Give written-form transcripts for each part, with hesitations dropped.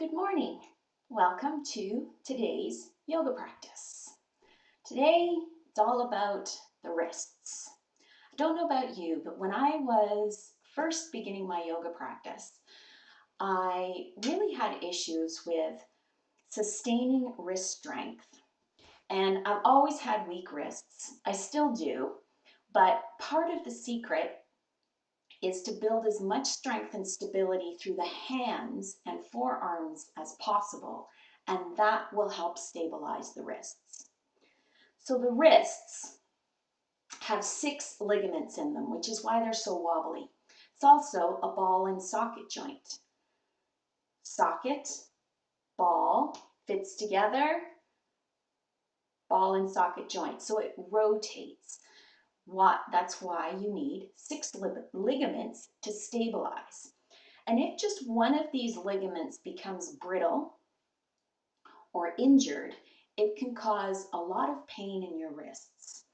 Good morning. Welcome to today's yoga practice. Today, it's all about the wrists. I don't know about you, but when I was first beginning my yoga practice, I really had issues with sustaining wrist strength. And I've always had weak wrists. I still do, but part of the secret is to build as much strength and stability through the hands and forearms as possible, and that will help stabilize the wrists. So the wrists have 6 ligaments in them, which is why they're so wobbly. It's also a ball and socket joint. Socket, ball, fits together, ball and socket joint. So it rotates. That's why you need 6 ligaments to stabilize. And if just one of these ligaments becomes brittle or injured, it can cause a lot of pain in your wrists.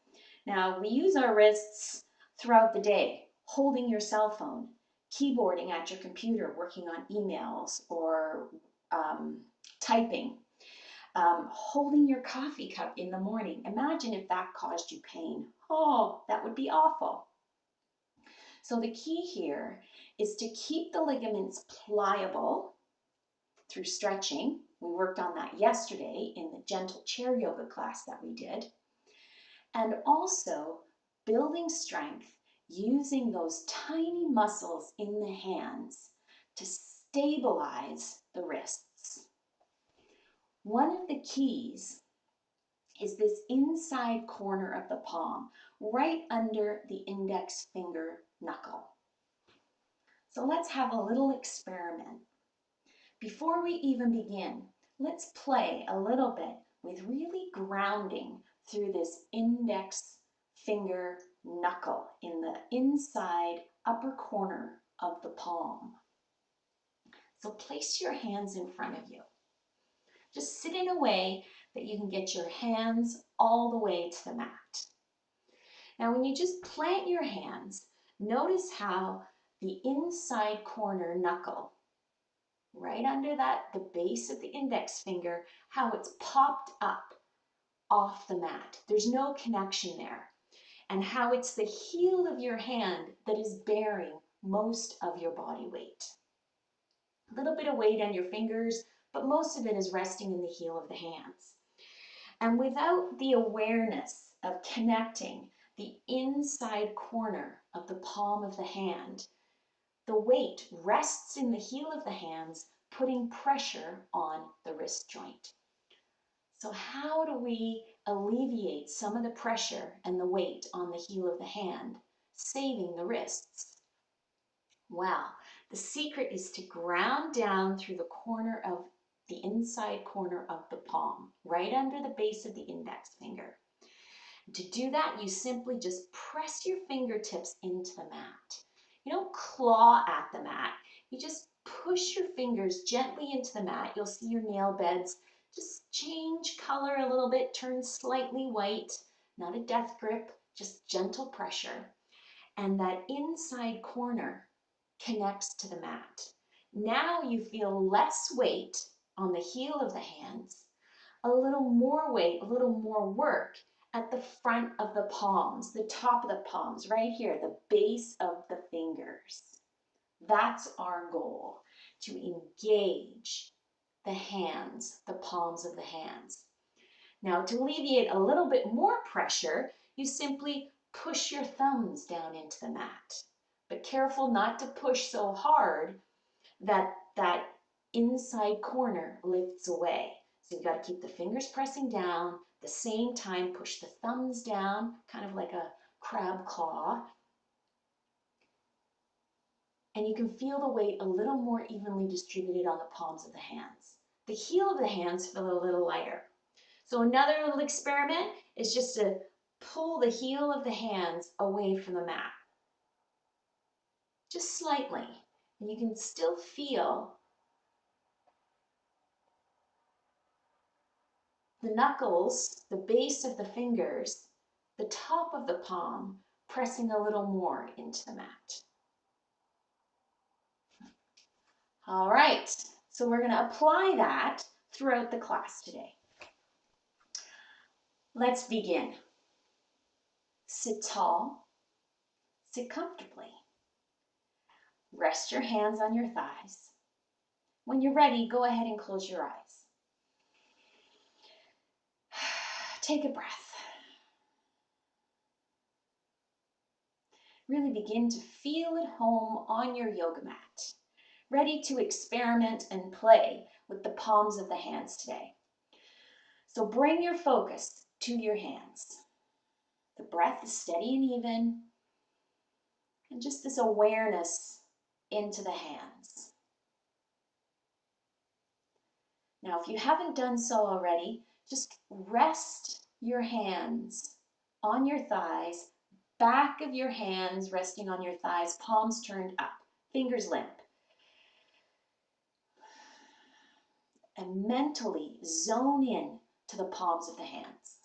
Now, we use our wrists throughout the day, holding your cell phone, keyboarding at your computer, working on emails or typing, holding your coffee cup in the morning. Imagine if that caused you pain. Oh, that would be awful. So the key here is to keep the ligaments pliable through stretching. We worked on that yesterday in the gentle chair yoga class that we did. And also building strength using those tiny muscles in the hands to stabilize the wrists. One of the keys is this inside corner of the palm, right under the index finger knuckle. So let's have a little experiment. Before we even begin, let's play a little bit with really grounding through this index finger knuckle in the inside upper corner of the palm. So place your hands in front of you. Just sit in a way that you can get your hands all the way to the mat. Now, when you just plant your hands, notice how the inside corner knuckle, right under the base of the index finger, how it's popped up off the mat. There's no connection there. And how it's the heel of your hand that is bearing most of your body weight. A little bit of weight on your fingers, but most of it is resting in the heel of the hands. And without the awareness of connecting the inside corner of the palm of the hand, the weight rests in the heel of the hands, putting pressure on the wrist joint. So how do we alleviate some of the pressure and the weight on the heel of the hand, saving the wrists? Well, the secret is to ground down through the corner of the inside corner of the palm, right under the base of the index finger. To do that, you simply just press your fingertips into the mat. You don't claw at the mat. You just push your fingers gently into the mat. You'll see your nail beds just change color a little bit, turn slightly white, not a death grip, just gentle pressure. And that inside corner connects to the mat. Now you feel less weight on the heel of the hands, a little more weight, a little more work at the front of the palms, the top of the palms, right here, the base of the fingers. That's our goal, to engage the hands, the palms of the hands. Now, to alleviate a little bit more pressure, you simply push your thumbs down into the mat. But careful not to push so hard that that inside corner lifts away. So you've got to keep the fingers pressing down, the same time push the thumbs down, kind of like a crab claw. And you can feel the weight a little more evenly distributed on the palms of the hands. The heel of the hands feel a little lighter. So another little experiment is just to pull the heel of the hands away from the mat. Just slightly. And you can still feel the knuckles, the base of the fingers, the top of the palm pressing a little more into the mat. All right, So we're going to apply that throughout the class today. Let's begin. Sit tall, sit comfortably. Rest your hands on your thighs. When you're ready, go ahead and close your eyes. Take a breath. Really begin to feel at home on your yoga mat, ready to experiment and play with the palms of the hands today. So bring your focus to your hands. The breath is steady and even, and just this awareness into the hands. Now, if you haven't done so already, just rest your hands on your thighs, back of your hands resting on your thighs, palms turned up, fingers limp. And mentally zone in to the palms of the hands.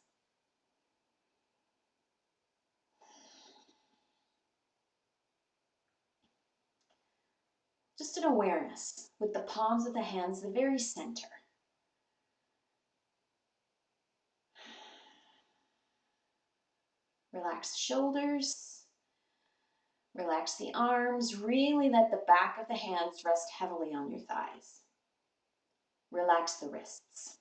Just an awareness with the palms of the hands, the very center. Relax the shoulders, relax the arms, really let the back of the hands rest heavily on your thighs. Relax the wrists.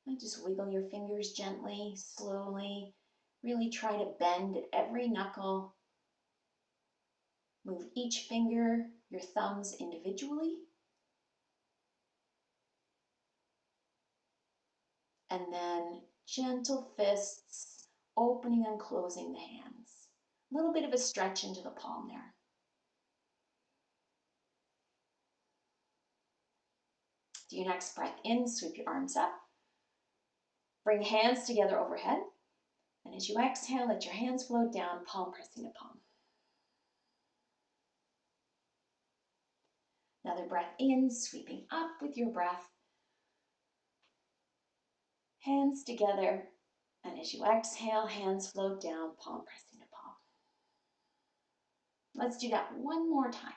And just wiggle your fingers gently, slowly. Really try to bend at every knuckle. Move each finger, your thumbs individually. And then gentle fists, opening and closing the hands. A little bit of a stretch into the palm there. Do your next breath in, sweep your arms up. Bring hands together overhead. And as you exhale, let your hands float down, palm pressing to palm. Another breath in, sweeping up with your breath. Hands together. And as you exhale, hands float down, palm pressing to palm. Let's do that one more time.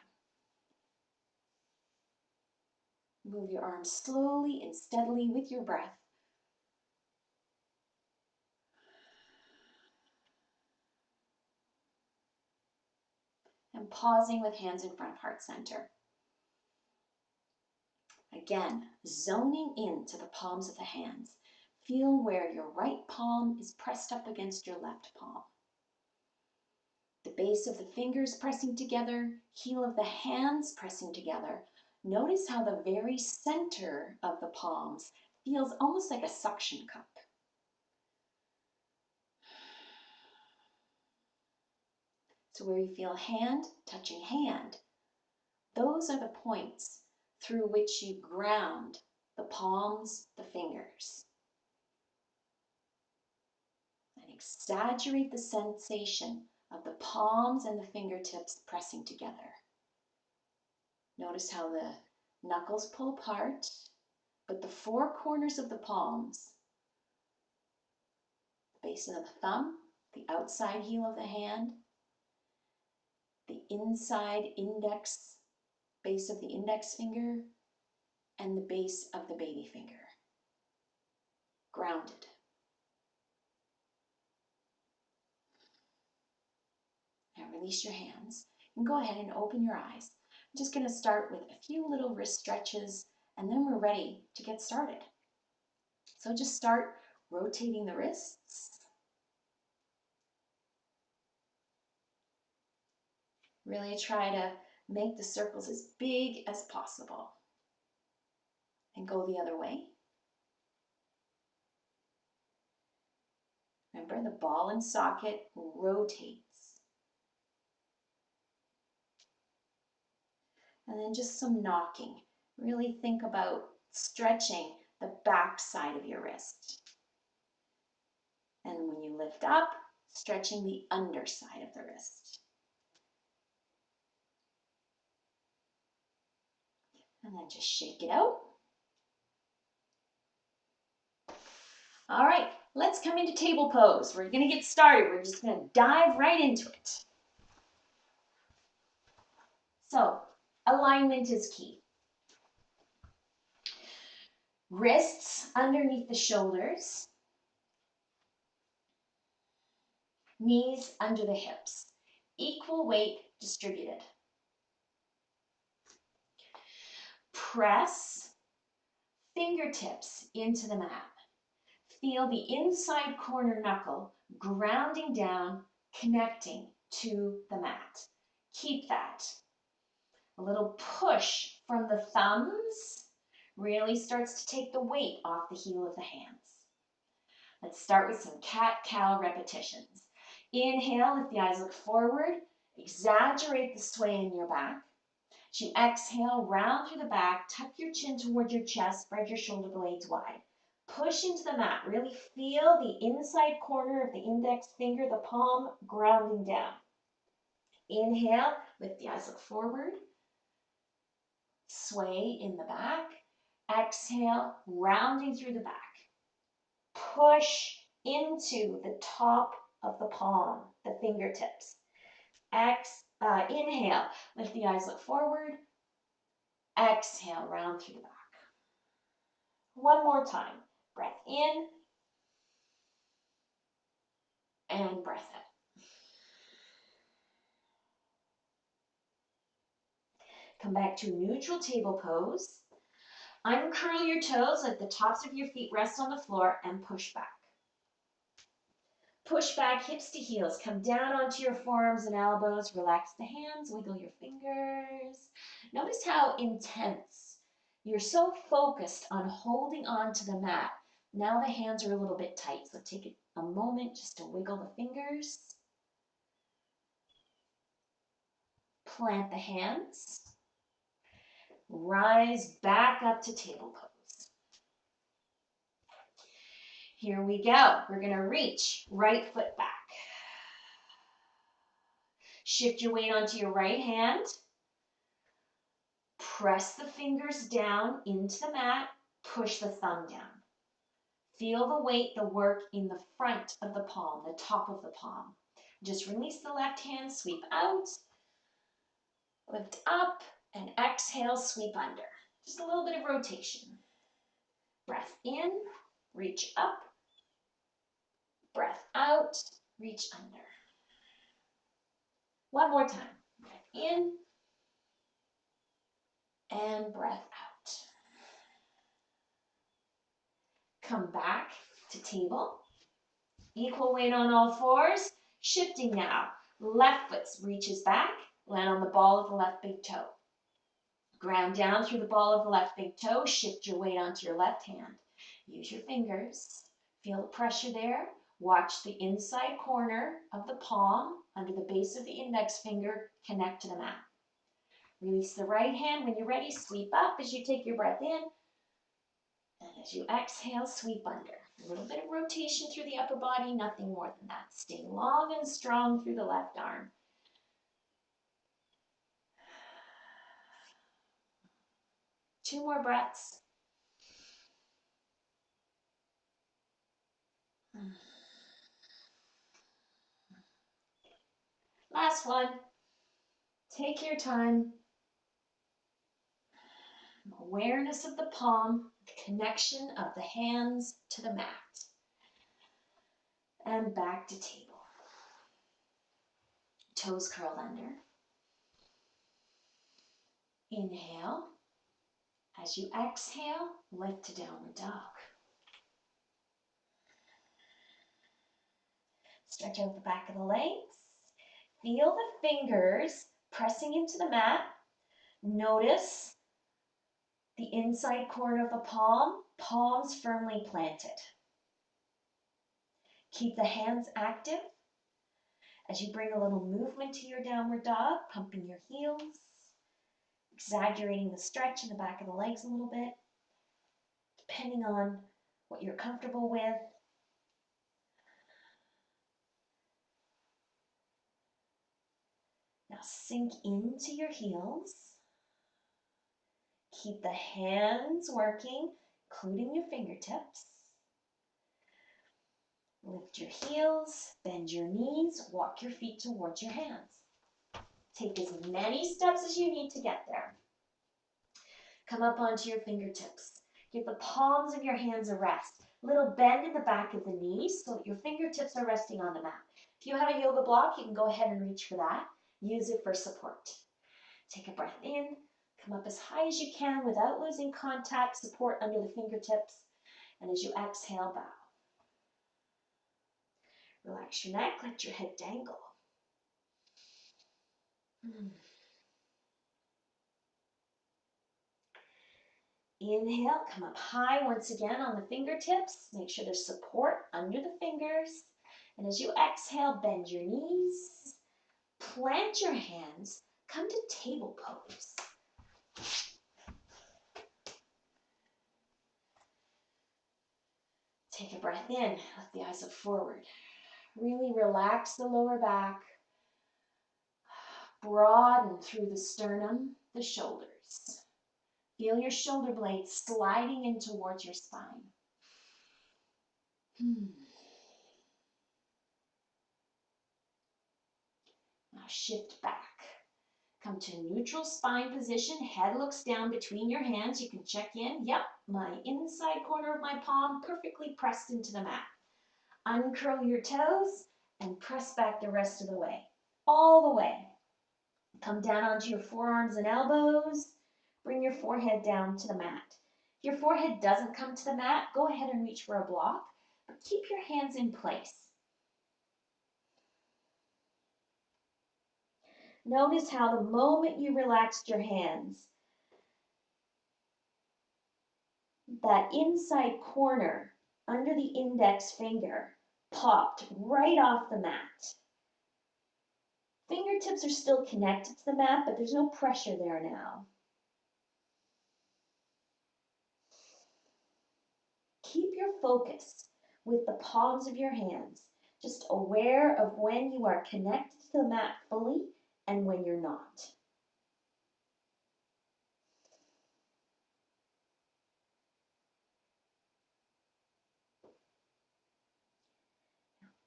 Move your arms slowly and steadily with your breath. And pausing with hands in front of heart center. Again, zoning into the palms of the hands. Feel where your right palm is pressed up against your left palm. The base of the fingers pressing together, heel of the hands pressing together. Notice how the very center of the palms feels almost like a suction cup. So where you feel hand touching hand, those are the points through which you ground the palms, the fingers. And exaggerate the sensation of the palms and the fingertips pressing together. Notice how the knuckles pull apart, but the four corners of the palms, the base of the thumb, the outside heel of the hand, the inside index, base of the index finger, and the base of the baby finger. Grounded. Now release your hands and go ahead and open your eyes. I'm just going to start with a few little wrist stretches and then we're ready to get started. So just start rotating the wrists. Really try to make the circles as big as possible. And go the other way. Remember, the ball and socket rotates. And then just some knocking. Really think about stretching the back side of your wrist. And when you lift up, stretching the underside of the wrist. And then just shake it out. All right, Let's come into table pose. We're going to get started. We're just going to dive right into it. So, alignment is key. Wrists underneath the shoulders. Knees under the hips. Equal weight distributed. Press fingertips into the mat. Feel the inside corner knuckle grounding down, connecting to the mat. Keep that. A little push from the thumbs really starts to take the weight off the heel of the hands. Let's start with some cat-cow repetitions. Inhale, if the eyes look forward, exaggerate the sway in your back. As you exhale, round through the back, tuck your chin toward your chest, spread your shoulder blades wide. Push into the mat. Really feel the inside corner of the index finger, the palm, grounding down. Inhale, lift the eyes, look forward. Sway in the back. Exhale, rounding through the back. Push into the top of the palm, the fingertips. Inhale, lift the eyes, look forward. Exhale, round through the back. One more time. Breath in and breath out. Come back to neutral table pose. Uncurl your toes, let the tops of your feet rest on the floor, and push back. Push back, hips to heels. Come down onto your forearms and elbows. Relax the hands, wiggle your fingers. Notice how intense. You're so focused on holding on to the mat. Now the hands are a little bit tight, so take a moment just to wiggle the fingers. Plant the hands. Rise back up to table pose. Here we go. We're going to reach right foot back. Shift your weight onto your right hand. Press the fingers down into the mat. Push the thumb down. Feel the weight, the work in the front of the palm, the top of the palm. Just release the left hand, sweep out, lift up, and exhale, sweep under. Just a little bit of rotation. Breath in, reach up. Breath out, reach under. One more time. Breath in and breath out. Come back to table. Equal weight on all fours. Shifting now. Left foot reaches back. Land on the ball of the left big toe. Ground down through the ball of the left big toe. Shift your weight onto your left hand. Use your fingers. Feel the pressure there. Watch the inside corner of the palm under the base of the index finger connect to the mat. Release the right hand. When you're ready, sweep up as you take your breath in. And as you exhale, sweep under. A little bit of rotation through the upper body, nothing more than that. Stay long and strong through the left arm. Two more breaths. Last one. Take your time. Awareness of the palm, the connection of the hands to the mat. And back to table. Toes curled under. Inhale. As you exhale, lift to downward dog. Stretch out the back of the legs. Feel the fingers pressing into the mat. Notice the inside corner of the palm, palms firmly planted. Keep the hands active as you bring a little movement to your downward dog, pumping your heels, exaggerating the stretch in the back of the legs a little bit, depending on what you're comfortable with. Now sink into your heels. Keep the hands working, including your fingertips. Lift your heels, bend your knees, walk your feet towards your hands. Take as many steps as you need to get there. Come up onto your fingertips. Give the palms of your hands a rest. A little bend in the back of the knees so that your fingertips are resting on the mat. If you have a yoga block, you can go ahead and reach for that. Use it for support. Take a breath in. Come up as high as you can without losing contact, support under the fingertips. And as you exhale, bow. Relax your neck, let your head dangle. Inhale, come up high once again on the fingertips. Make sure there's support under the fingers. And as you exhale, bend your knees. Plant your hands. Come to table pose. Take a breath in. Lift the eyes up forward. Really relax the lower back. Broaden through the sternum, the shoulders. Feel your shoulder blades sliding in towards your spine. Now shift back. Come to neutral spine position. Head looks down between your hands. You can check in. Yep, my inside corner of my palm perfectly pressed into the mat. Uncurl your toes and press back the rest of the way. All the way. Come down onto your forearms and elbows. Bring your forehead down to the mat. If your forehead doesn't come to the mat, go ahead and reach for a block, but keep your hands in place. Notice how the moment you relaxed your hands, that inside corner under the index finger popped right off the mat. Fingertips are still connected to the mat, but there's no pressure there now. Keep your focus with the palms of your hands, just aware of when you are connected to the mat fully and when you're not.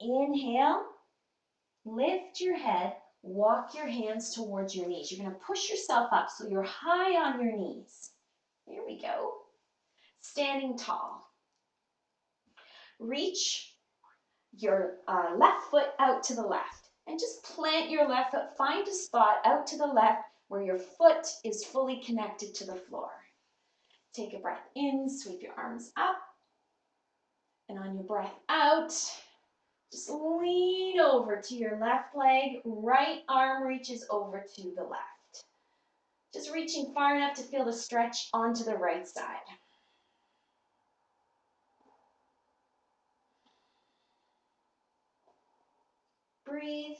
Inhale, lift your head, walk your hands towards your knees. You're going to push yourself up so you're high on your knees. Here we go. Standing tall. Reach your left foot out to the left and just plant your left foot. Find a spot out to the left where your foot is fully connected to the floor. Take a breath in, sweep your arms up, and on your breath out, just lean over to your left leg, right arm reaches over to the left. Just reaching far enough to feel the stretch onto the right side. Breathe.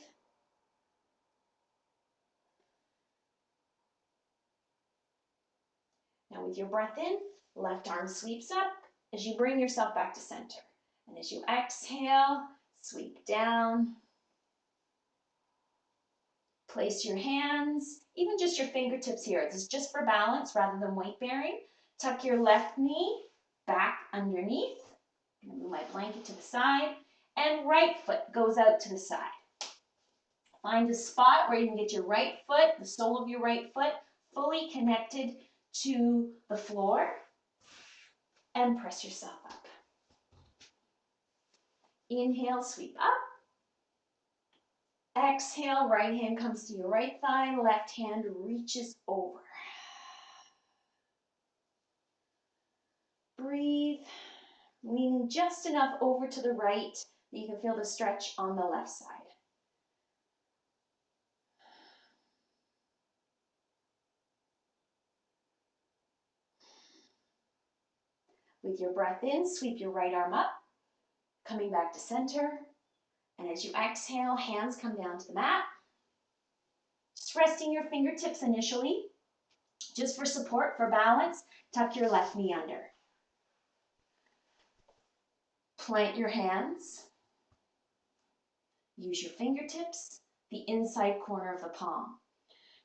Now with your breath in, left arm sweeps up as you bring yourself back to center. And as you exhale, sweep down. Place your hands, even just your fingertips here. This is just for balance rather than weight bearing. Tuck your left knee back underneath. I'm going to move my blanket to the side. And right foot goes out to the side. Find a spot where you can get your right foot, the sole of your right foot, fully connected to the floor. And press yourself up. Inhale, sweep up. Exhale, right hand comes to your right thigh, left hand reaches over. Breathe, leaning just enough over to the right that you can feel the stretch on the left side. With your breath in, sweep your right arm up, coming back to center. And as you exhale, hands come down to the mat. Just resting your fingertips initially, just for support, for balance. Tuck your left knee under. Plant your hands. Use your fingertips, the inside corner of the palm.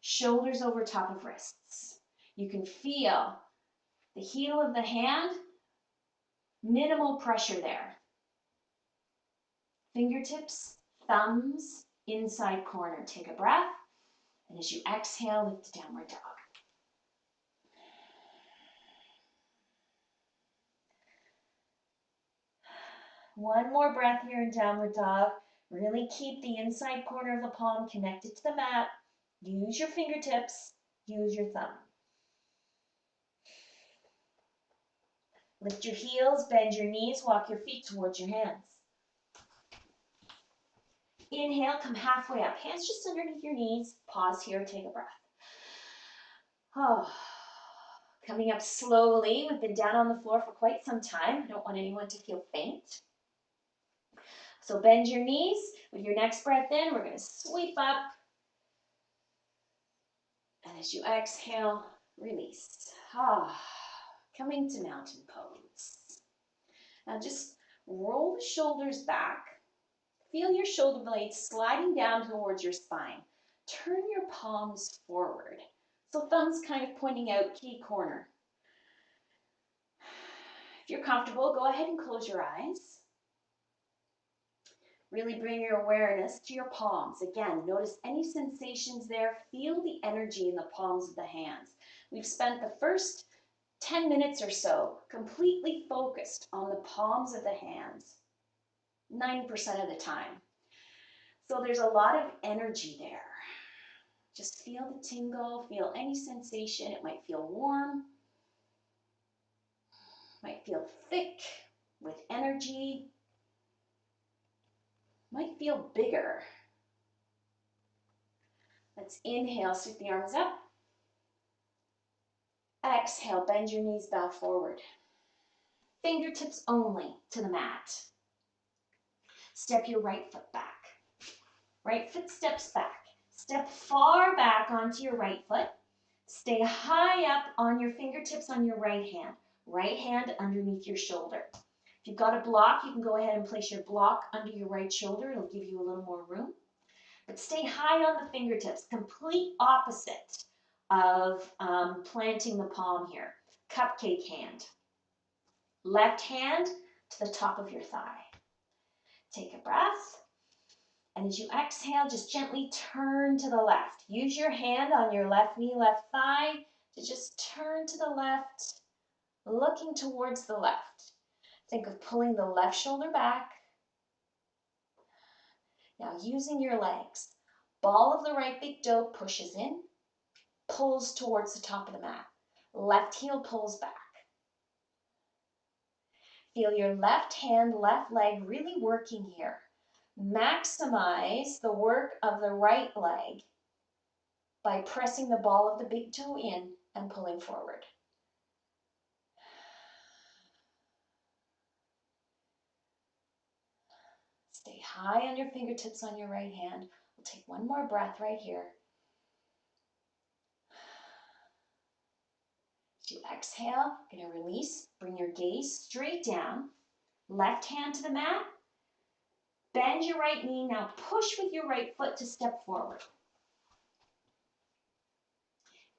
Shoulders over top of wrists. You can feel the heel of the hand, minimal pressure there. Fingertips, thumbs, inside corner. Take a breath. And as you exhale, lift to downward dog. One more breath here in downward dog. Really keep the inside corner of the palm connected to the mat. Use your fingertips. Use your thumb. Lift your heels, bend your knees, walk your feet towards your hands. Inhale, come halfway up. Hands just underneath your knees. Pause here, take a breath. Oh. Coming up slowly. We've been down on the floor for quite some time. I don't want anyone to feel faint. So bend your knees. With your next breath in, we're going to sweep up. And as you exhale, release. Coming to mountain pose. Now just roll the shoulders back. Feel your shoulder blades sliding down towards your spine. Turn your palms forward. So thumbs kind of pointing out, key corner. If you're comfortable, go ahead and close your eyes. Really bring your awareness to your palms. Again, notice any sensations there. Feel the energy in the palms of the hands. We've spent the first 10 minutes or so completely focused on the palms of the hands, 90% of the time. So there's a lot of energy there. Just feel the tingle, feel any sensation. It might feel warm, might feel thick with energy, might feel bigger. Let's inhale, sweep the arms up. Exhale, bend your knees, bow forward. Fingertips only to the mat. Step your right foot back. Right foot steps back. Step far back onto your right foot. Stay high up on your fingertips on your right hand. Right hand underneath your shoulder. If you've got a block, you can go ahead and place your block under your right shoulder. It'll give you a little more room. But stay high on the fingertips, complete opposite of planting the palm here. Cupcake hand. Left hand to the top of your thigh. Take a breath. And as you exhale, just gently turn to the left. Use your hand on your left knee, left thigh to just turn to the left, looking towards the left. Think of pulling the left shoulder back. Now using your legs. Ball of the right big toe pushes in, pulls towards the top of the mat. Left heel pulls back. Feel your left hand, left leg really working here. Maximize the work of the right leg by pressing the ball of the big toe in and pulling forward. Stay high on your fingertips on your right hand. We'll take one more breath right here. As you exhale, you're going to release. Bring your gaze straight down. Left hand to the mat. Bend your right knee. Now push with your right foot to step forward.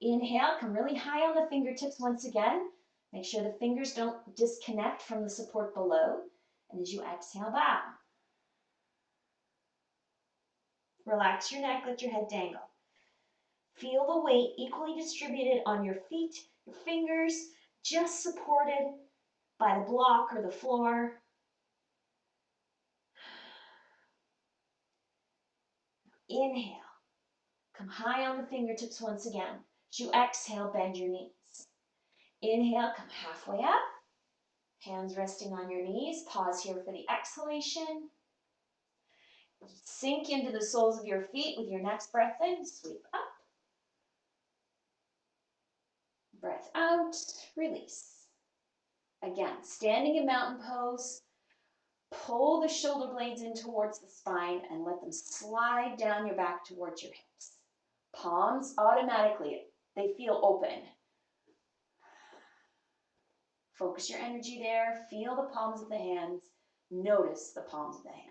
Inhale, come really high on the fingertips once again. Make sure the fingers don't disconnect from the support below. And as you exhale, bow. Relax your neck, let your head dangle. Feel the weight equally distributed on your feet, your fingers, just supported by the block or the floor. Inhale. Come high on the fingertips once again. As you exhale, bend your knees. Inhale, come halfway up. Hands resting on your knees. Pause here for the exhalation. Sink into the soles of your feet with your next breath in. Sweep up. Breath out. Release. Again, standing in mountain pose. Pull the shoulder blades in towards the spine and let them slide down your back towards your hips. Palms automatically, they feel open. Focus your energy there. Feel the palms of the hands. Notice the palms of the hands.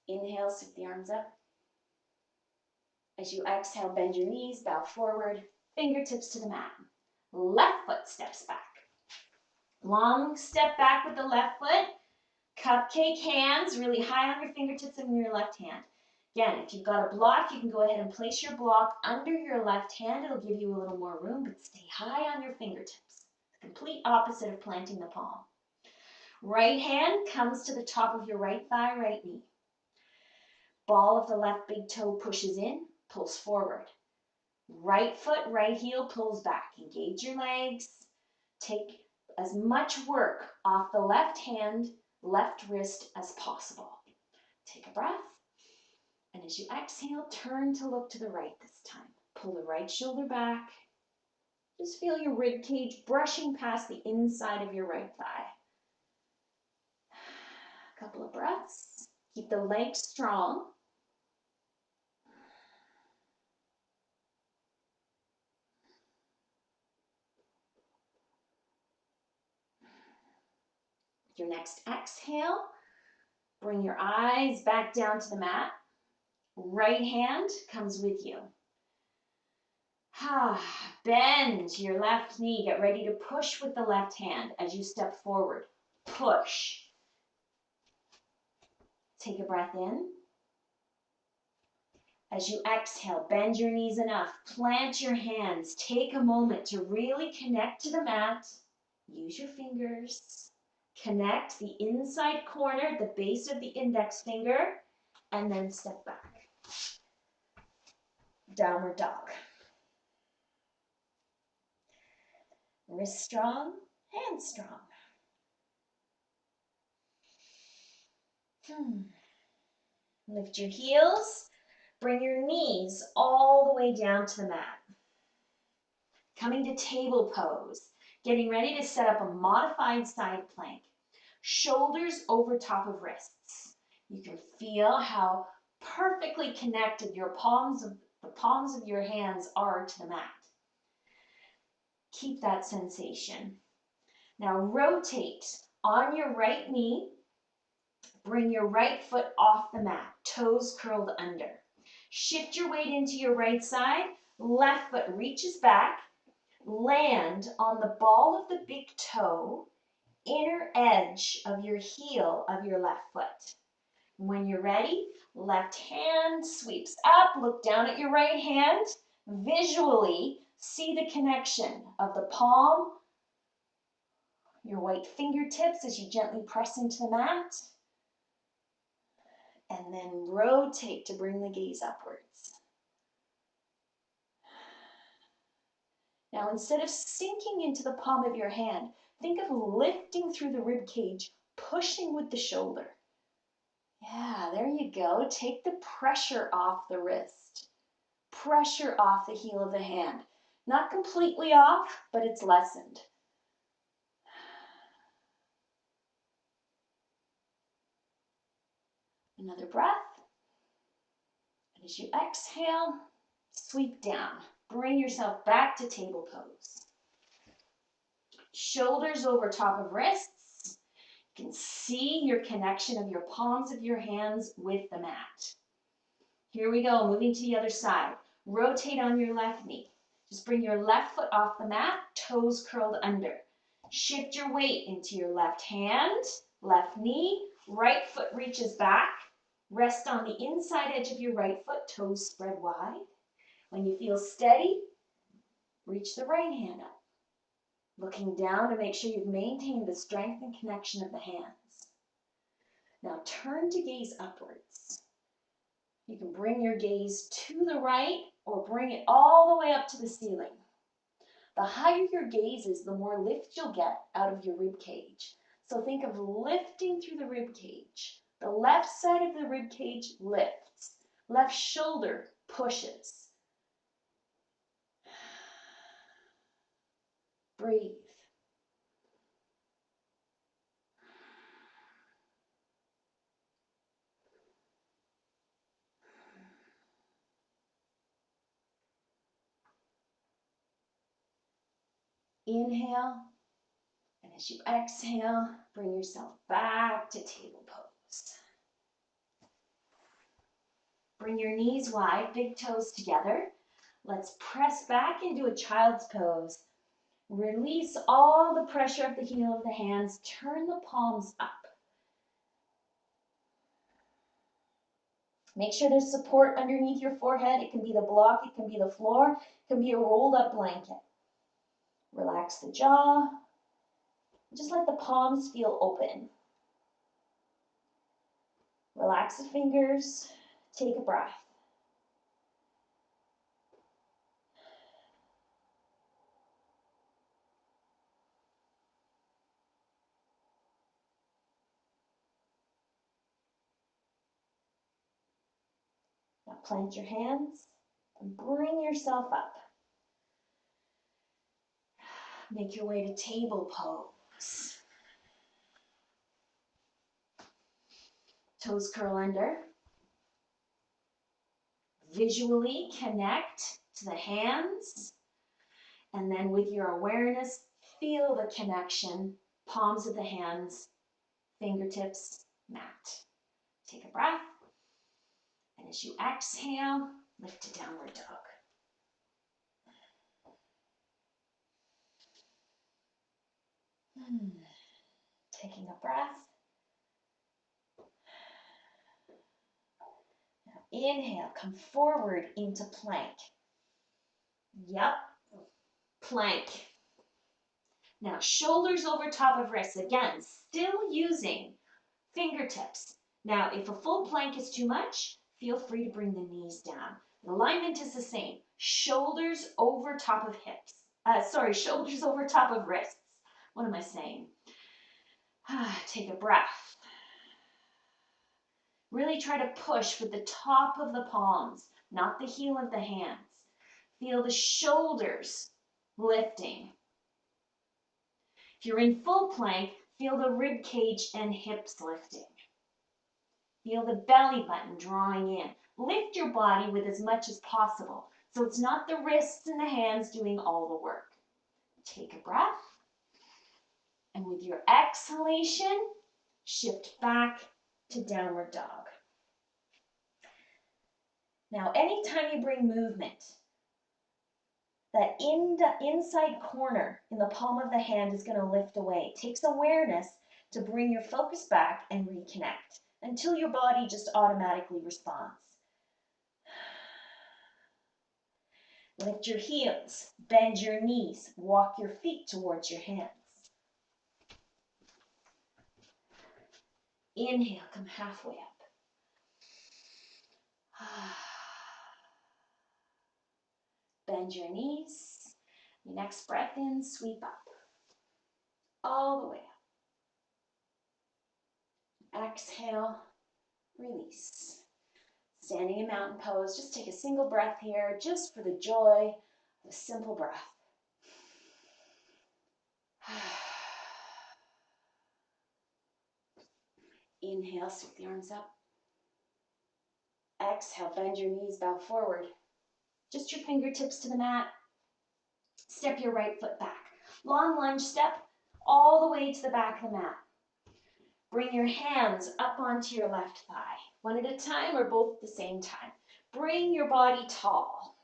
Inhale, sweep the arms up. As you exhale, bend your knees, bow forward, fingertips to the mat. Left foot steps back. Long step back with the left foot. Cupcake hands, really high on your fingertips and your left hand. Again, if you've got a block, you can go ahead and place your block under your left hand. It'll give you a little more room, but stay high on your fingertips. The complete opposite of planting the palm. Right hand comes to the top of your right thigh, right knee. Ball of the left big toe pushes in, pulls forward. Right foot, right heel pulls back. Engage your legs. Take as much work off the left hand, left wrist as possible. Take a breath. And as you exhale, turn to look to the right this time. Pull the right shoulder back. Just feel your rib cage brushing past the inside of your right thigh. A couple of breaths. Keep the legs strong. Your next exhale, bring your eyes back down to the mat. Right hand comes with you. Bend your left knee. Get ready to push with the left hand as you step forward. Push. Take a breath in. As you exhale, bend your knees enough. Plant your hands. Take a moment to really connect to the mat. Use your fingers. Connect the inside corner, the base of the index finger, and then step back. Downward dog. Wrist strong, hands strong. Lift your heels. Bring your knees all the way down to the mat. Coming to table pose. Getting ready to set up a modified side plank. Shoulders over top of wrists. You can feel how perfectly connected the palms of your hands are to the mat. Keep that sensation. Now rotate on your right knee. Bring your right foot off the mat, toes curled under. Shift your weight into your right side. Left foot reaches back. Land on the ball of the big toe, inner edge of your heel of your left foot. When you're ready, left hand sweeps up. Look down at your right hand. Visually see the connection of the palm, your white fingertips as you gently press into the mat. And then rotate to bring the gaze upwards. Now, instead of sinking into the palm of your hand, think of lifting through the rib cage, pushing with the shoulder. Yeah, there you go. Take the pressure off the wrist. Pressure off the heel of the hand. Not completely off, but it's lessened. Another breath. And as you exhale, sweep down. Bring yourself back to table pose. Shoulders over top of wrists. You can see your connection of your palms of your hands with the mat. Here we go, moving to the other side. Rotate on your left knee. Just bring your left foot off the mat, toes curled under. Shift your weight into your left hand, left knee, right foot reaches back. Rest on the inside edge of your right foot, toes spread wide. When you feel steady, reach the right hand up. Looking down to make sure you've maintained the strength and connection of the hands. Now turn to gaze upwards. You can bring your gaze to the right or bring it all the way up to the ceiling. The higher your gaze is, the more lift you'll get out of your rib cage. So think of lifting through the rib cage. The left side of the rib cage lifts. Left shoulder pushes. Breathe. Inhale, and as you exhale, bring yourself back to table pose. Bring your knees wide, big toes together. Let's press back into a child's pose. Release all the pressure of the heel of the hands. Turn the palms up. Make sure there's support underneath your forehead. It can be the block, it can be the floor, it can be a rolled up blanket. Relax the jaw. Just let the palms feel open. Relax the fingers. Take a breath. Now plant your hands and bring yourself up. Make your way to table pose. Toes curl under. Visually connect to the hands. And then with your awareness, feel the connection. Palms of the hands, fingertips, mat. Take a breath. And as you exhale, lift to downward dog. Taking a breath. Now inhale, come forward into plank. Yep, plank. Now shoulders over top of wrists. Again, still using fingertips. Now if a full plank is too much, feel free to bring the knees down. The alignment is the same. Shoulders over top of hips. Shoulders over top of wrists. What am I saying? Take a breath. Really try to push with the top of the palms, not the heel of the hands. Feel the shoulders lifting. If you're in full plank, feel the rib cage and hips lifting. Feel the belly button drawing in. Lift your body with as much as possible, so it's not the wrists and the hands doing all the work. Take a breath. And with your exhalation, shift back to downward dog. Now, anytime you bring movement, that inside corner in the palm of the hand is going to lift away. It takes awareness to bring your focus back and reconnect until your body just automatically responds. Lift your heels, bend your knees, walk your feet towards your hands. Inhale, come halfway up. Bend your knees. Your next breath in, sweep up. All the way up. Exhale, release. Standing in mountain pose, just take a single breath here, just for the joy of a simple breath. Inhale, sweep the arms up. Exhale, bend your knees, bow forward. Just your fingertips to the mat. Step your right foot back. Long lunge step all the way to the back of the mat. Bring your hands up onto your left thigh. One at a time or both at the same time. Bring your body tall.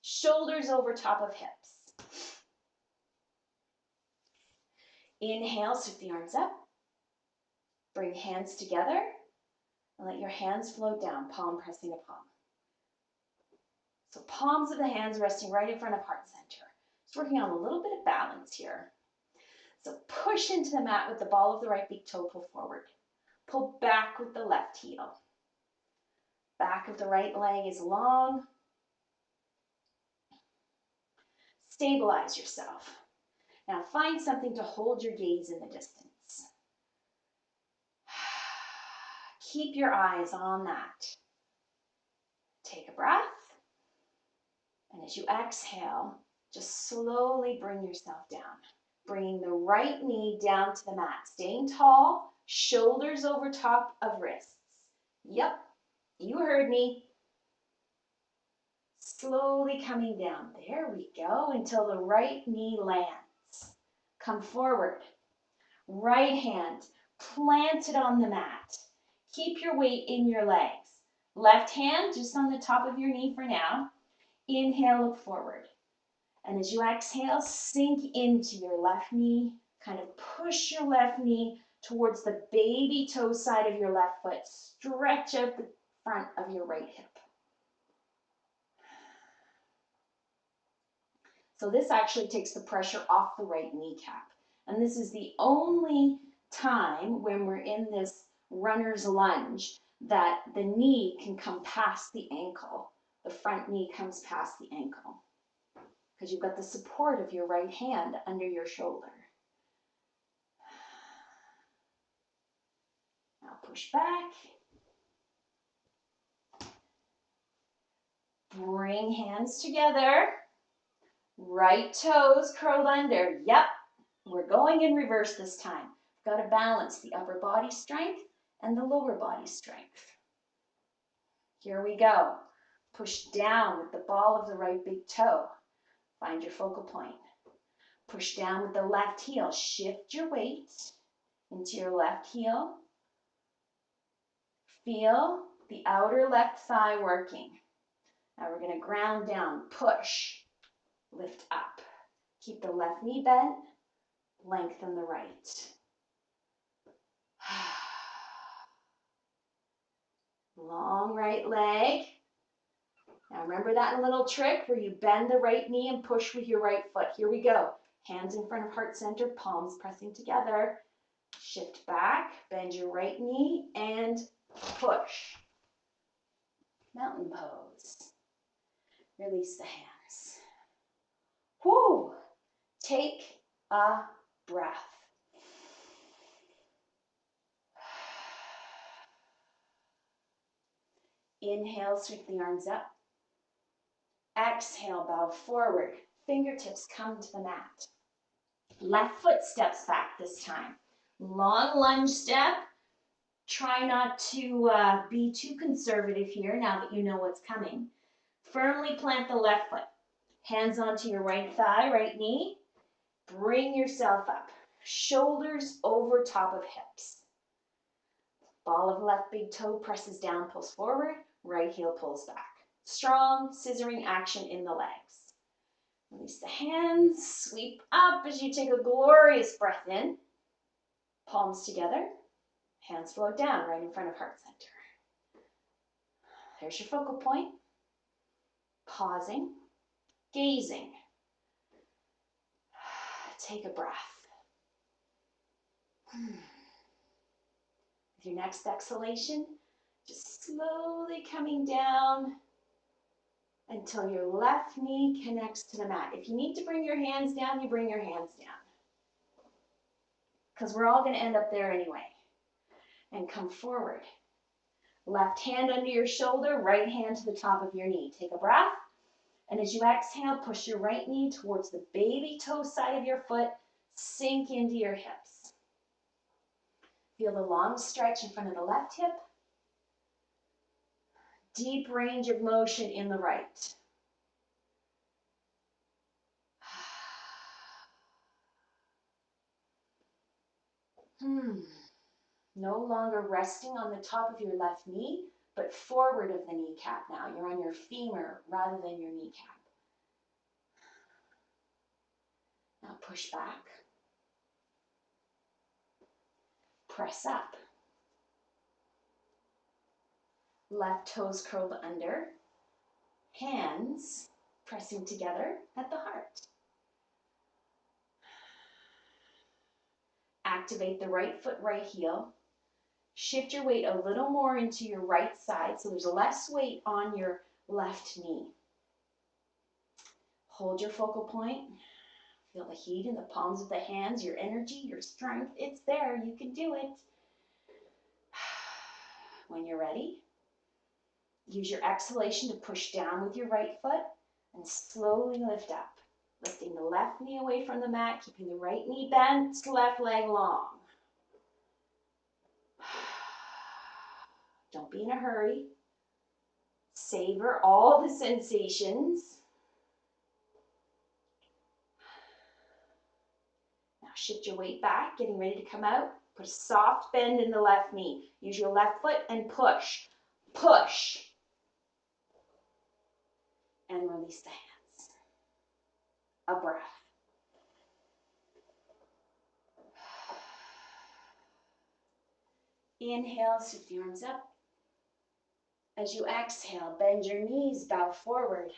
Shoulders over top of hips. Inhale, sweep the arms up. Bring hands together and let your hands float down, palm pressing to palm. So palms of the hands resting right in front of heart center. Just working on a little bit of balance here. So push into the mat with the ball of the right big toe, pull forward. Pull back with the left heel. Back of the right leg is long. Stabilize yourself. Now find something to hold your gaze in the distance. Keep your eyes on that. Take a breath. And as you exhale, just slowly bring yourself down. Bringing the right knee down to the mat. Staying tall, shoulders over top of wrists. Yep, you heard me. Slowly coming down. There we go, until the right knee lands. Come forward. Right hand planted on the mat. Keep your weight in your legs. Left hand just on the top of your knee for now. Inhale, look forward. And as you exhale, sink into your left knee, kind of push your left knee towards the baby toe side of your left foot. Stretch out the front of your right hip. So this actually takes the pressure off the right kneecap. And this is the only time when we're in this runner's lunge that the knee can come past the ankle. The front knee comes past the ankle because you've got the support of your right hand under your shoulder. Now push back. Bring hands together. Right toes curled under. Yep, we're going in reverse this time. We've got to balance the upper body strength and the lower body strength. Here we go. Push down with the ball of the right big toe. Find your focal point. Push down with the left heel. Shift your weight into your left heel. Feel the outer left thigh working. Now we're going to ground down. Push. Lift up. Keep the left knee bent. Lengthen the right. Long right leg. Now remember that little trick where you bend the right knee and push with your right foot. Here we go. Hands in front of heart center, palms pressing together. Shift back, bend your right knee and push. Mountain pose. Release the hands. Whoo! Take a breath. Inhale, sweep the arms up. Exhale, bow forward. Fingertips come to the mat. Left foot steps back this time. Long lunge step. Try not to be too conservative here now that you know what's coming. Firmly plant the left foot. Hands onto your right thigh, right knee. Bring yourself up. Shoulders over top of hips. Ball of left big toe presses down, pulls forward. Right heel pulls back. Strong scissoring action in the legs. Release the hands. Sweep up as you take a glorious breath in. Palms together. Hands float down right in front of heart center. There's your focal point. Pausing. Gazing. Take a breath. With your next exhalation, just slowly coming down until your left knee connects to the mat. If you need to bring your hands down, you bring your hands down. Because we're all going to end up there anyway. And come forward. Left hand under your shoulder, right hand to the top of your knee. Take a breath. And as you exhale, push your right knee towards the baby toe side of your foot. Sink into your hips. Feel the long stretch in front of the left hip. Deep range of motion in the right. No longer resting on the top of your left knee, but forward of the kneecap now. You're on your femur rather than your kneecap. Now push back. Press up. Left toes curled under. Hands pressing together at the heart. Activate the right foot, right heel. Shift your weight a little more into your right side so there's less weight on your left knee. Hold your focal point. Feel the heat in the palms of the hands, your energy, your strength. It's there. You can do it. When you're ready, use your exhalation to push down with your right foot and slowly lift up. Lifting the left knee away from the mat, keeping the right knee bent, left leg long. Don't be in a hurry. Savor all the sensations. Now shift your weight back, getting ready to come out. Put a soft bend in the left knee. Use your left foot and push. Push. And release the hands. a breath. Inhale, sweep the arms up. As you exhale, bend your knees, bow forward.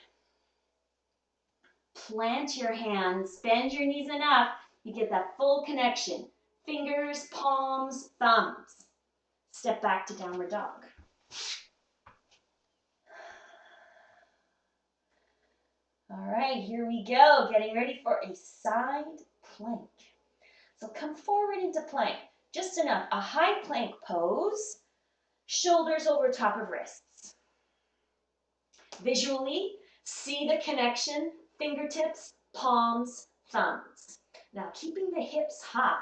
Plant your hands, bend your knees enough. You get that full connection. Fingers, palms, thumbs. Step back to downward dog. All right, here we go. Getting ready for a side plank. So come forward into plank. Just enough. A high plank pose. Shoulders over top of wrists. Visually, see the connection. Fingertips, palms, thumbs. Now keeping the hips high.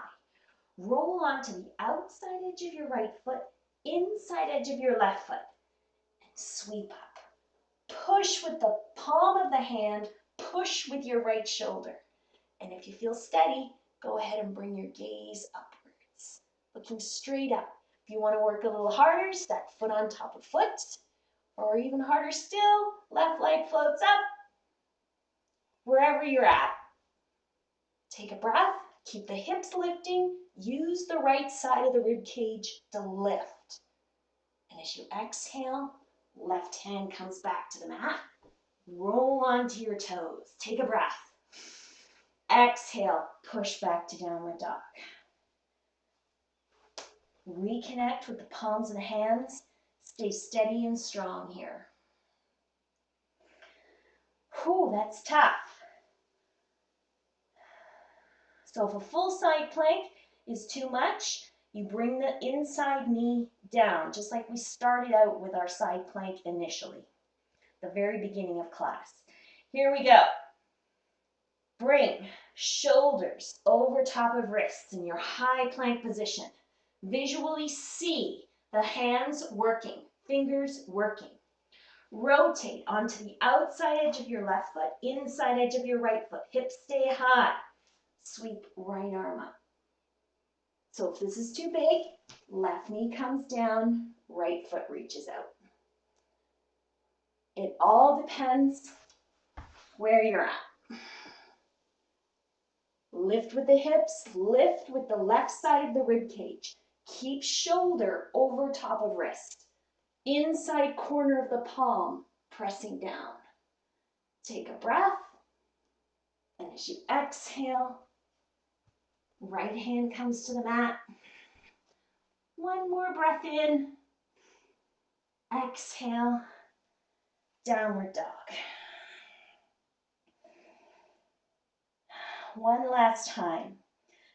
Roll onto the outside edge of your right foot, inside edge of your left foot, and sweep up. Push with the palm of the hand, push with your right shoulder. And if you feel steady, go ahead and bring your gaze upwards, looking straight up. If you want to work a little harder, step foot on top of foot, or even harder still, left leg floats up, wherever you're at. Take a breath, keep the hips lifting, use the right side of the rib cage to lift. And as you exhale, left hand comes back to the mat. Roll onto your toes. Take a breath. Exhale, push back to downward dog. Reconnect with the palms of the hands. Stay steady and strong here. Whew, that's tough. So if a full side plank is too much, you bring the inside knee down, just like we started out with our side plank initially, the very beginning of class. Here we go. Bring shoulders over top of wrists in your high plank position. Visually see the hands working, fingers working. Rotate onto the outside edge of your left foot, inside edge of your right foot. Hips stay high. Sweep right arm up. So if this is too big, left knee comes down, right foot reaches out. It all depends where you're at. Lift with the hips, lift with the left side of the rib cage. Keep shoulder over top of wrist. Inside corner of the palm, pressing down. Take a breath, and as you exhale, right hand comes to the mat. One more breath in. Exhale, downward dog. One last time.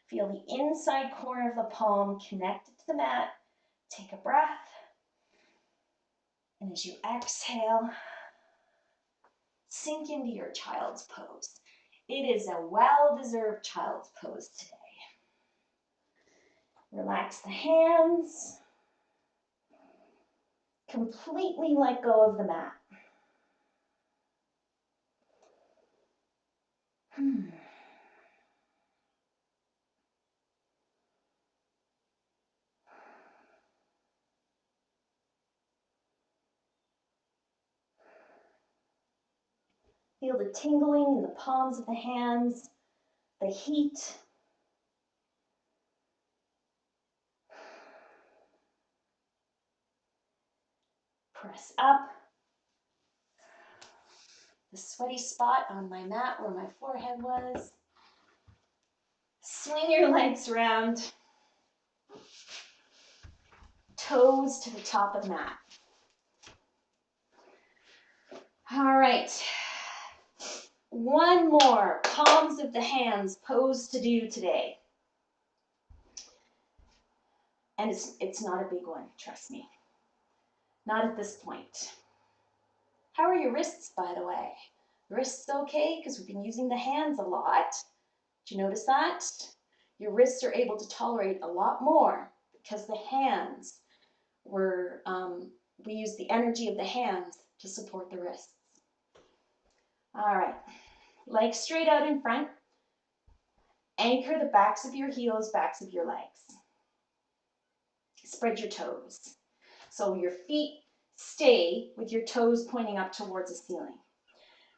Feel the inside corner of the palm connected to the mat. Take a breath. And as you exhale, sink into your child's pose. It is a well-deserved child's pose today. Relax the hands. Completely let go of the mat. Feel the tingling in the palms of the hands, the heat. Press up. The sweaty spot on my mat where my forehead was. Swing your legs around. Toes to the top of the mat. All right. One more palms of the hands pose to do today. And it's not a big one, trust me. Not at this point. How are your wrists, by the way? Wrists okay? Because we've been using the hands a lot. Did you notice that? Your wrists are able to tolerate a lot more because the hands were, we use the energy of the hands to support the wrists. All right, legs straight out in front. Anchor the backs of your heels, backs of your legs. Spread your toes. So your feet stay with your toes pointing up towards the ceiling.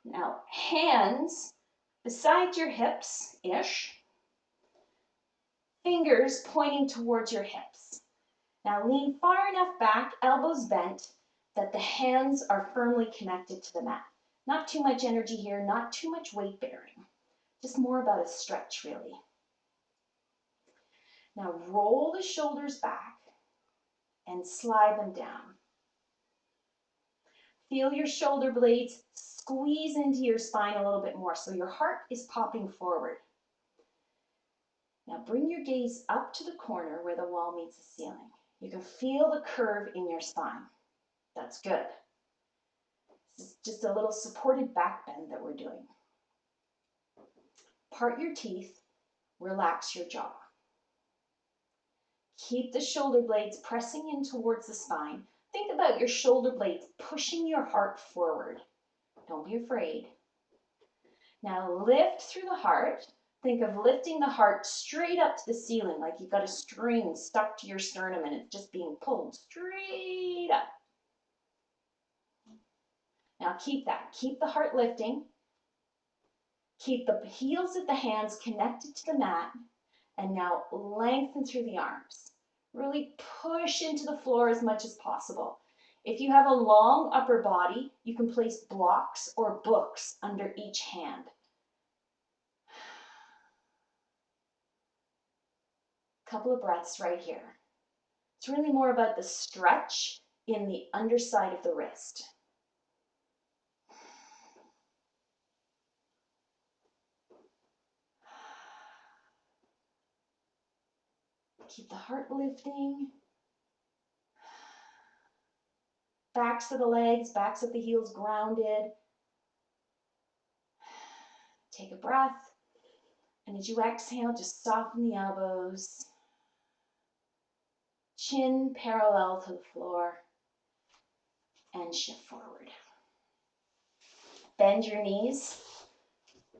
Now, hands beside your hips-ish, fingers pointing towards your hips. Now lean far enough back, elbows bent, that the hands are firmly connected to the mat. Not too much energy here, not too much weight bearing. Just more about a stretch, really. Now roll the shoulders back and slide them down. Feel your shoulder blades squeeze into your spine a little bit more so your heart is popping forward. Now bring your gaze up to the corner where the wall meets the ceiling. You can feel the curve in your spine. That's good. This is just a little supported back bend that we're doing. Part your teeth, relax your jaw. Keep the shoulder blades pressing in towards the spine. Think about your shoulder blades pushing your heart forward. Don't be afraid. Now lift through the heart. Think of lifting the heart straight up to the ceiling, like you've got a string stuck to your sternum and it's just being pulled straight up. Now keep that. Keep the heart lifting. Keep the heels of the hands connected to the mat. And now lengthen through the arms. Really push into the floor as much as possible. If you have a long upper body, you can place blocks or books under each hand. Couple of breaths right here. It's really more about the stretch in the underside of the wrist. Keep the heart lifting. Backs of the legs, backs of the heels grounded. Take a breath. And as you exhale, just soften the elbows. Chin parallel to the floor. And shift forward. Bend your knees.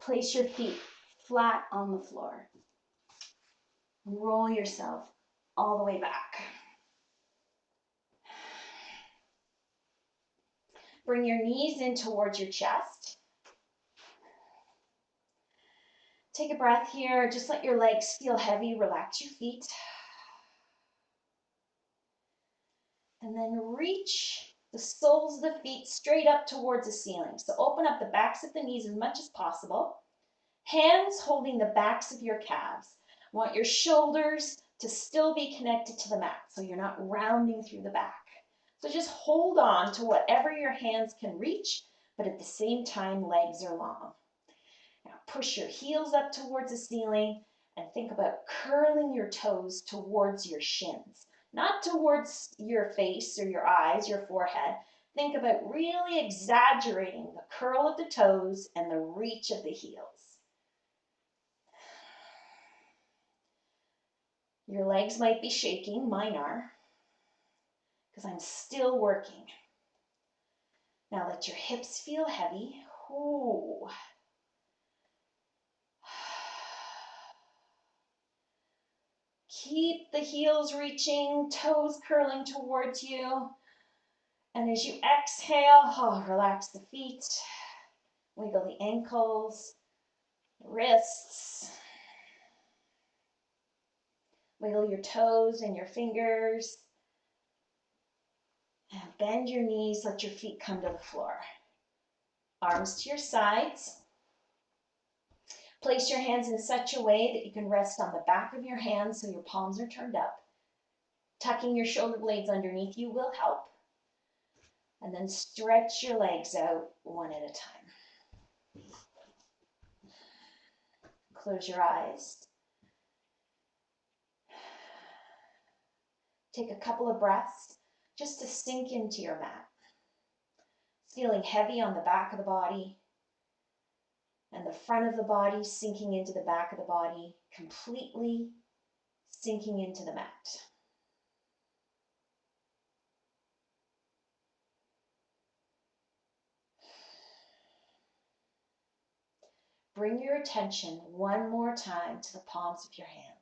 Place your feet flat on the floor. Roll yourself all the way back. Bring your knees in towards your chest. Take a breath here. Just let your legs feel heavy. Relax your feet. And then reach the soles of the feet straight up towards the ceiling. So open up the backs of the knees as much as possible. Hands holding the backs of your calves. Want your shoulders to still be connected to the mat, so you're not rounding through the back. So just hold on to whatever your hands can reach, but at the same time, legs are long. Now push your heels up towards the ceiling and think about curling your toes towards your shins, not towards your face or your eyes, your forehead. Think about really exaggerating the curl of the toes and the reach of the heels. Your legs might be shaking, mine are, because I'm still working. Now let your hips feel heavy. Ooh. Keep the heels reaching, toes curling towards you. And as you exhale, relax the feet, wiggle the ankles, wrists. Wiggle your toes and your fingers. And bend your knees, let your feet come to the floor. Arms to your sides. Place your hands in such a way that you can rest on the back of your hands so your palms are turned up. Tucking your shoulder blades underneath you will help. And then stretch your legs out one at a time. Close your eyes. Take a couple of breaths just to sink into your mat. Feeling heavy on the back of the body and the front of the body sinking into the back of the body, completely sinking into the mat. Bring your attention one more time to the palms of your hands.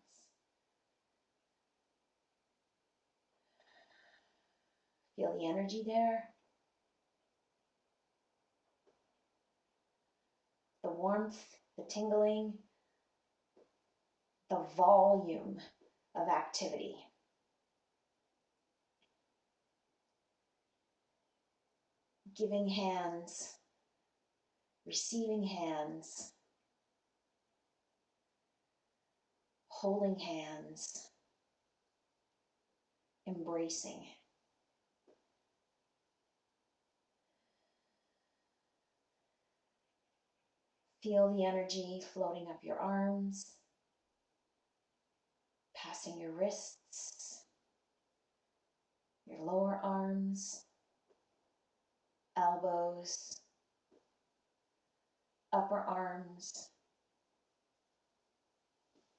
Feel the energy there. The warmth the tingling, the volume of activity. Giving hands, receiving hands, holding hands, embracing. Feel the energy floating up your arms, passing your wrists, your lower arms, elbows, upper arms,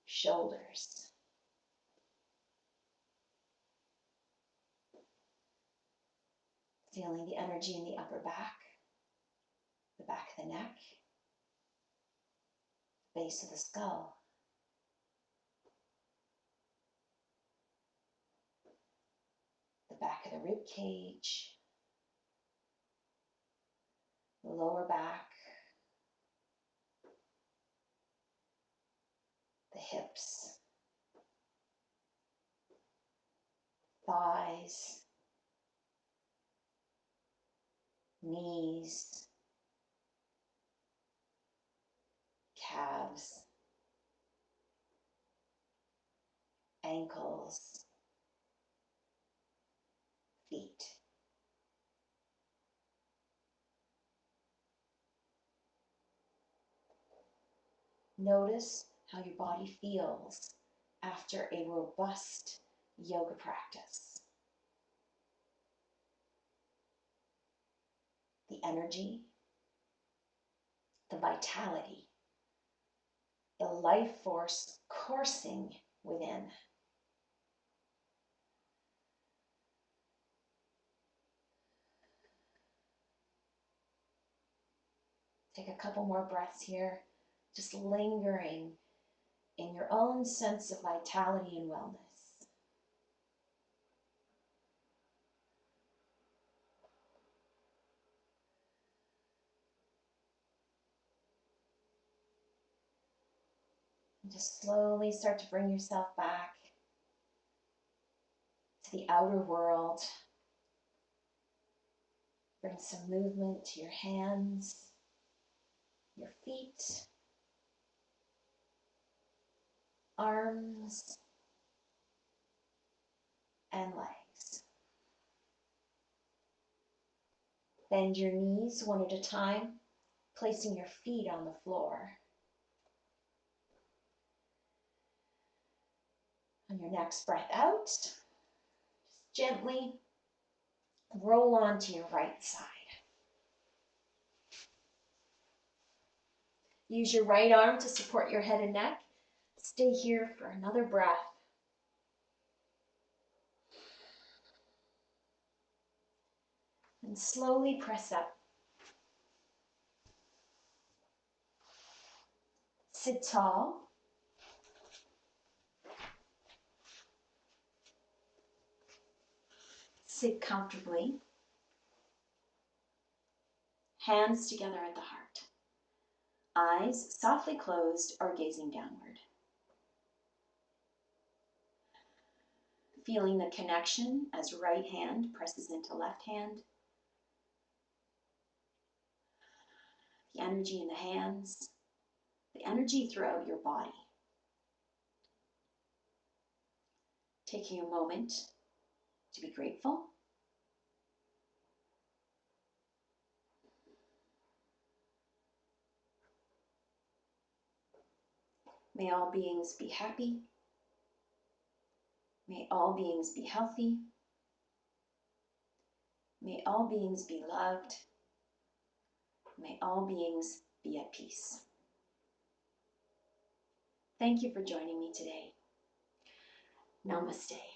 shoulders. Feeling the energy in the upper back, the back of the neck, base of the skull. The back of the rib cage, the lower back, the hips, thighs, knees, calves, ankles, feet. Notice how your body feels after a robust yoga practice. The energy, the vitality, the life force coursing within. Take a couple more breaths here, just lingering in your own sense of vitality and wellness. And just slowly start to bring yourself back to the outer world. Bring some movement to your hands, your feet, arms, and legs. Bend your knees one at a time, placing your feet on the floor. On your next breath out, just gently roll onto your right side. Use your right arm to support your head and neck. Stay here for another breath. And slowly press up. Sit tall. Sit comfortably. Hands together at the heart. Eyes softly closed or gazing downward. Feeling the connection as right hand presses into left hand. The energy in the hands. The energy throughout your body. Taking a moment to be grateful. May all beings be happy. May all beings be healthy. May all beings be loved. May all beings be at peace. Thank you for joining me today. Namaste.